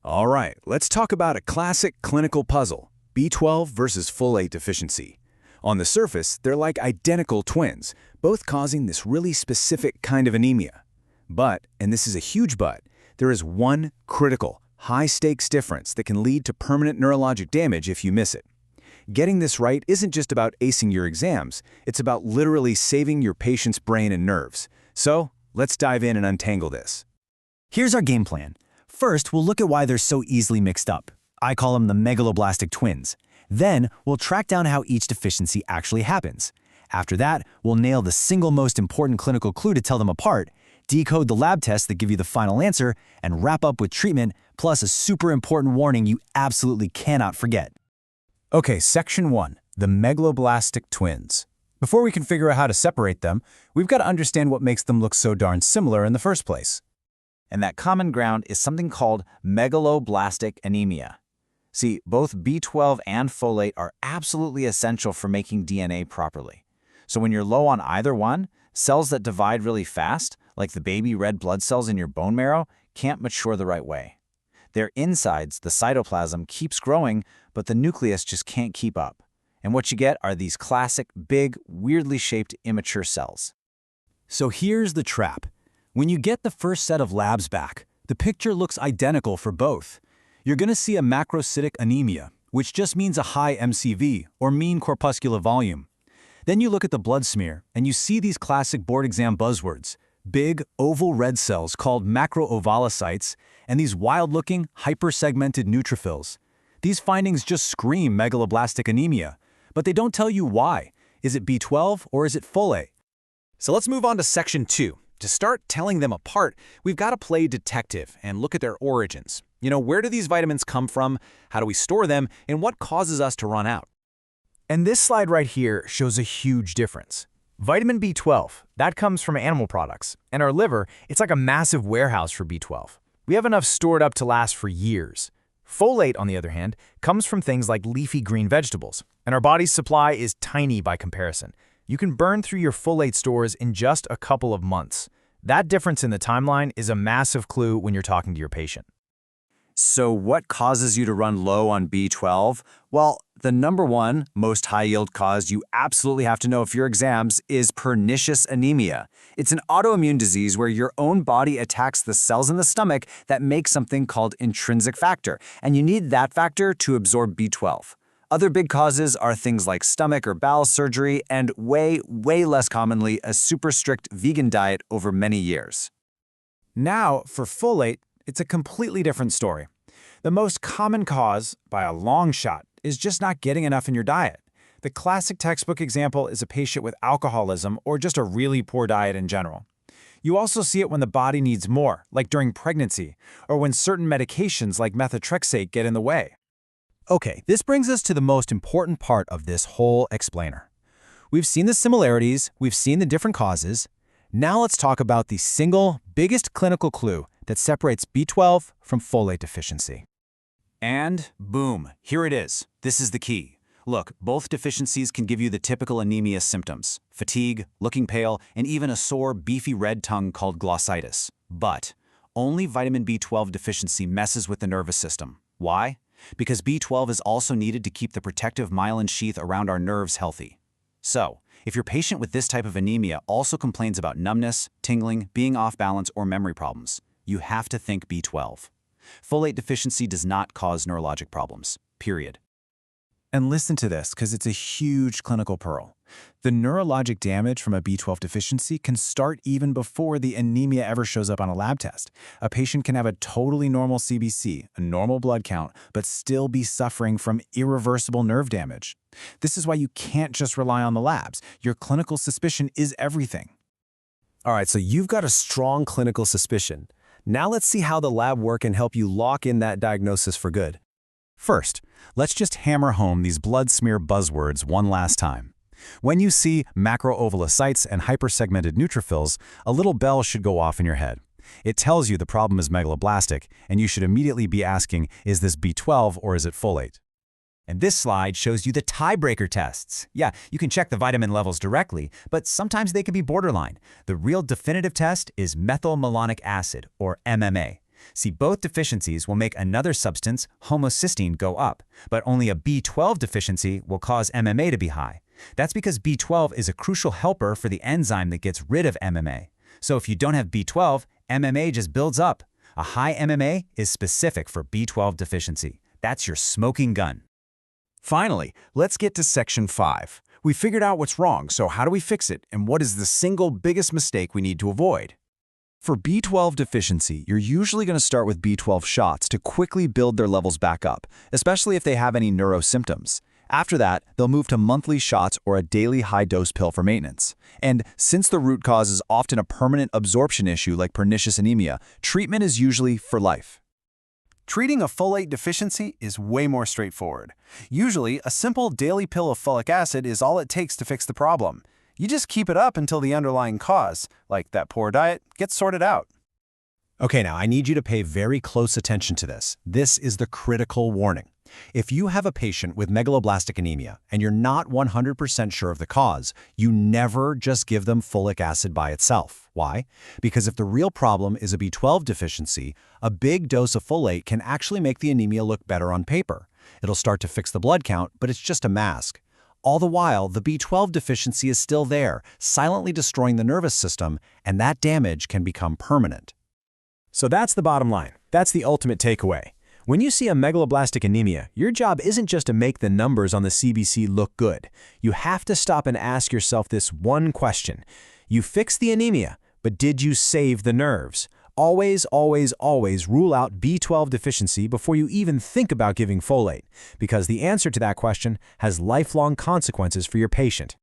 All right, let's talk about a classic clinical puzzle, B12 versus folate deficiency. On the surface, they're like identical twins, both causing this really specific kind of anemia. But, and this is a huge but, there is one critical, high-stakes difference that can lead to permanent neurologic damage if you miss it. Getting this right isn't just about acing your exams, it's about literally saving your patient's brain and nerves. So, let's dive in and untangle this. Here's our game plan. First, we'll look at why they're so easily mixed up. I call them the megaloblastic twins. Then, we'll track down how each deficiency actually happens. After that, we'll nail the single most important clinical clue to tell them apart, decode the lab tests that give you the final answer, and wrap up with treatment, plus a super important warning you absolutely cannot forget. Okay, Section 1, the megaloblastic twins. Before we can figure out how to separate them, we've got to understand what makes them look so darn similar in the first place. And that common ground is something called megaloblastic anemia. See, both B12 and folate are absolutely essential for making DNA properly. So when you're low on either one, cells that divide really fast, like the baby red blood cells in your bone marrow, can't mature the right way. Their insides, the cytoplasm, keeps growing, but the nucleus just can't keep up. And what you get are these classic, big, weirdly shaped immature cells. So here's the trap. When you get the first set of labs back, the picture looks identical for both. You're going to see a macrocytic anemia, which just means a high MCV, or mean corpuscular volume. Then you look at the blood smear, and you see these classic board exam buzzwords, big, oval red cells called macroovelocytes, and these wild-looking, hypersegmented neutrophils. These findings just scream megaloblastic anemia, but they don't tell you why. Is it B12 or is it folate? So let's move on to Section 2. To start telling them apart, we've got to play detective and look at their origins. Where do these vitamins come from, how do we store them, and what causes us to run out? And this slide right here shows a huge difference. Vitamin B12, that comes from animal products, and our liver, it's like a massive warehouse for B12. We have enough stored up to last for years. Folate, on the other hand, comes from things like leafy green vegetables, and our body's supply is tiny by comparison. You can burn through your folate stores in just a couple of months. That difference in the timeline is a massive clue when you're talking to your patient. So what causes you to run low on B12? Well, the number one most high-yield cause you absolutely have to know for your exams is pernicious anemia. It's an autoimmune disease where your own body attacks the cells in the stomach that make something called intrinsic factor, and you need that factor to absorb B12. Other big causes are things like stomach or bowel surgery and way less commonly a super strict vegan diet over many years. Now, for folate, it's a completely different story. The most common cause, by a long shot, is just not getting enough in your diet. The classic textbook example is a patient with alcoholism or just a really poor diet in general. You also see it when the body needs more, like during pregnancy, or when certain medications like methotrexate get in the way. Okay, this brings us to the most important part of this whole explainer. We've seen the similarities, we've seen the different causes. Now let's talk about the single biggest clinical clue that separates B12 from folate deficiency. And boom, here it is. This is the key. Look, both deficiencies can give you the typical anemia symptoms: fatigue, looking pale, and even a sore, beefy red tongue called glossitis. But only vitamin B12 deficiency messes with the nervous system. Why? Because B12 is also needed to keep the protective myelin sheath around our nerves healthy. So, if your patient with this type of anemia also complains about numbness, tingling, being off balance, or memory problems, you have to think B12. Folate deficiency does not cause neurologic problems, period. And listen to this, because it's a huge clinical pearl. The neurologic damage from a B12 deficiency can start even before the anemia ever shows up on a lab test. A patient can have a totally normal CBC, a normal blood count, but still be suffering from irreversible nerve damage. This is why you can't just rely on the labs. Your clinical suspicion is everything. All right, so you've got a strong clinical suspicion. Now let's see how the lab work can help you lock in that diagnosis for good. First, let's just hammer home these blood smear buzzwords one last time. When you see macroovelocytes and hypersegmented neutrophils, a little bell should go off in your head. It tells you the problem is megaloblastic, and you should immediately be asking, is this B12 or is it folate? And this slide shows you the tiebreaker tests. Yeah, you can check the vitamin levels directly, but sometimes they can be borderline. The real definitive test is methylmalonic acid, or MMA. See, both deficiencies will make another substance, homocysteine, go up, but only a B12 deficiency will cause MMA to be high. That's because B12 is a crucial helper for the enzyme that gets rid of MMA. So if you don't have B12, MMA just builds up. A high MMA is specific for B12 deficiency. That's your smoking gun. Finally, let's get to Section 5. We figured out what's wrong, so how do we fix it, and what is the single biggest mistake we need to avoid? For B12 deficiency, you're usually going to start with B12 shots to quickly build their levels back up, especially if they have any neuro symptoms. After that, they'll move to monthly shots or a daily high-dose pill for maintenance. And since the root cause is often a permanent absorption issue like pernicious anemia, treatment is usually for life. Treating a folate deficiency is way more straightforward. Usually, a simple daily pill of folic acid is all it takes to fix the problem. You just keep it up until the underlying cause, like that poor diet, gets sorted out. Okay, now I need you to pay very close attention to this. This is the critical warning. If you have a patient with megaloblastic anemia and you're not 100% sure of the cause, you never just give them folic acid by itself. Why? Because if the real problem is a B12 deficiency, a big dose of folate can actually make the anemia look better on paper. It'll start to fix the blood count, but it's just a mask. All the while, the B12 deficiency is still there, silently destroying the nervous system, and that damage can become permanent. So that's the bottom line. That's the ultimate takeaway. When you see a megaloblastic anemia, your job isn't just to make the numbers on the CBC look good. You have to stop and ask yourself this one question. You fixed the anemia, but did you save the nerves? Always, always, always rule out B12 deficiency before you even think about giving folate, because the answer to that question has lifelong consequences for your patient.